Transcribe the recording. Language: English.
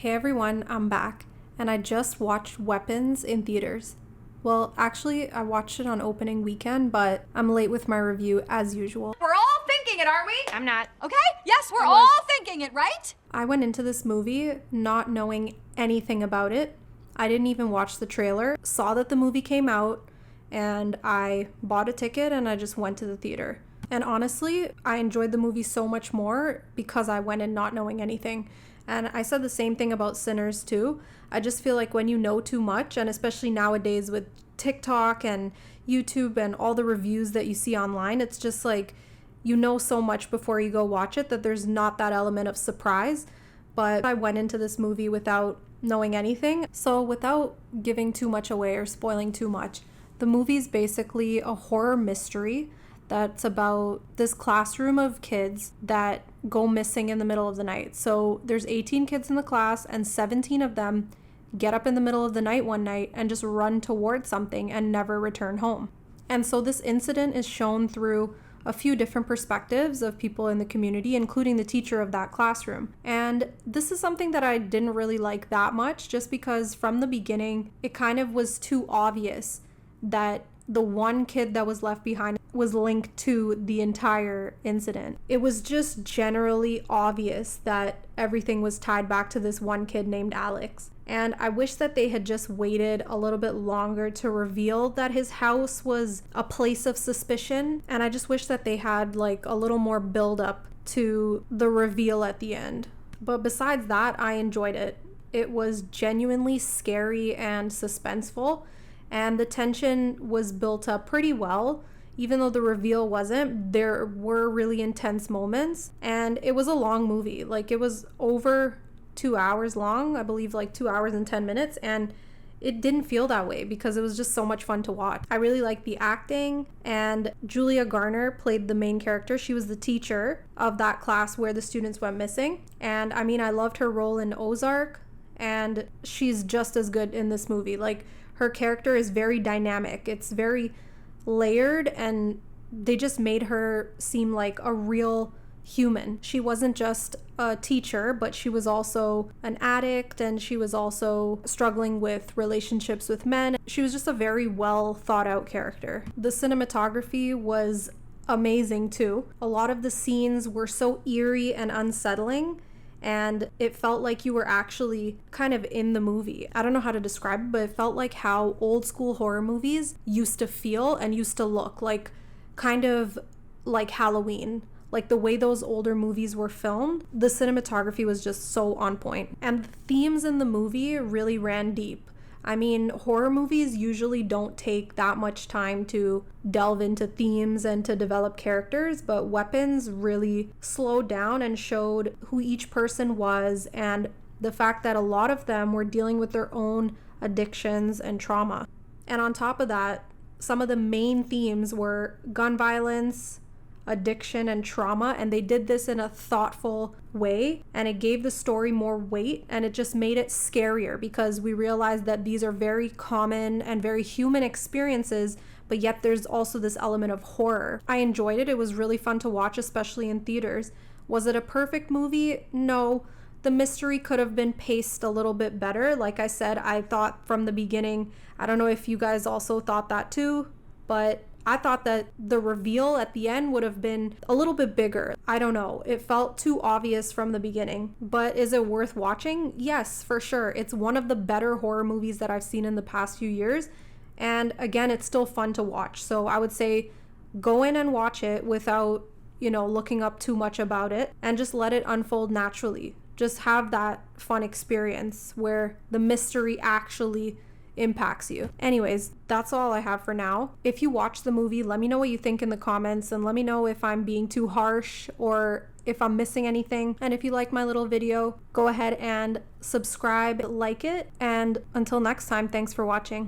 Hey everyone, I'm back, and I just watched Weapons in theaters. Well, actually, I watched it on opening weekend, but I'm late with my review as usual. We're all thinking it, aren't we? I'm not. Okay? Yes, we're all thinking it, right? I went into this movie not knowing anything about it. I didn't even watch the trailer, saw that the movie came out, and I bought a ticket and I just went to the theater. And honestly, I enjoyed the movie so much more because I went in not knowing anything. And I said the same thing about Sinners too. I just feel like when you know too much, and especially nowadays with TikTok and YouTube and all the reviews that you see online, it's just like you know so much before you go watch it that there's not that element of surprise. But I went into this movie without knowing anything. So without giving too much away or spoiling too much, the movie's basically a horror mystery that's about this classroom of kids that go missing in the middle of the night. So there's 18 kids in the class and 17 of them get up in the middle of the night one night and just run towards something and never return home. And so this incident is shown through a few different perspectives of people in the community, including the teacher of that classroom. And this is something that I didn't really like that much, just because from the beginning, it kind of was too obvious that the one kid that was left behind was linked to the entire incident. It was just generally obvious that everything was tied back to this one kid named Alex. And I wish that they had just waited a little bit longer to reveal that his house was a place of suspicion. And I just wish that they had like a little more build up to the reveal at the end. But besides that, I enjoyed it. It was genuinely scary and suspenseful. And the tension was built up pretty well. Even though the reveal wasn't, there were really intense moments. And it was a long movie. Like, it was over 2 hours long, I believe, like 2 hours and 10 minutes. And it didn't feel that way because it was just so much fun to watch. I really liked the acting, and Julia Garner played the main character. She was the teacher of that class where the students went missing. And I mean, I loved her role in Ozark, and she's just as good in this movie. Like, her character is very dynamic. It's very layered, and they just made her seem like a real human. She wasn't just a teacher, but she was also an addict, and she was also struggling with relationships with men. She was just a very well thought out character. The cinematography was amazing too. A lot of the scenes were so eerie and unsettling, and it felt like you were actually kind of in the movie. I don't know how to describe it, but it felt like how old school horror movies used to feel and used to look, like kind of like Halloween. Like the way those older movies were filmed, the cinematography was just so on point. And the themes in the movie really ran deep. I mean, horror movies usually don't take that much time to delve into themes and to develop characters, but Weapons really slowed down and showed who each person was, and the fact that a lot of them were dealing with their own addictions and trauma. And on top of that, some of the main themes were gun violence, addiction, and trauma, and they did this in a thoughtful way, and it gave the story more weight, and it just made it scarier because we realized that these are very common and very human experiences, but yet there's also this element of horror. I enjoyed it. It was really fun to watch, especially in theaters. Was it a perfect movie? No. The mystery could have been paced a little bit better. Like I said, I thought from the beginning, I don't know if you guys also thought that too, but I thought that the reveal at the end would have been a little bit bigger. I don't know. It felt too obvious from the beginning. But is it worth watching? Yes, for sure. It's one of the better horror movies that I've seen in the past few years. And again, it's still fun to watch. So I would say go in and watch it without, looking up too much about it, and just let it unfold naturally. Just have that fun experience where the mystery actually impacts you. Anyways, that's all I have for now. If you watch the movie, let me know what you think in the comments, and let me know if I'm being too harsh or if I'm missing anything. And if you like my little video, go ahead and subscribe, like it, and until next time, thanks for watching.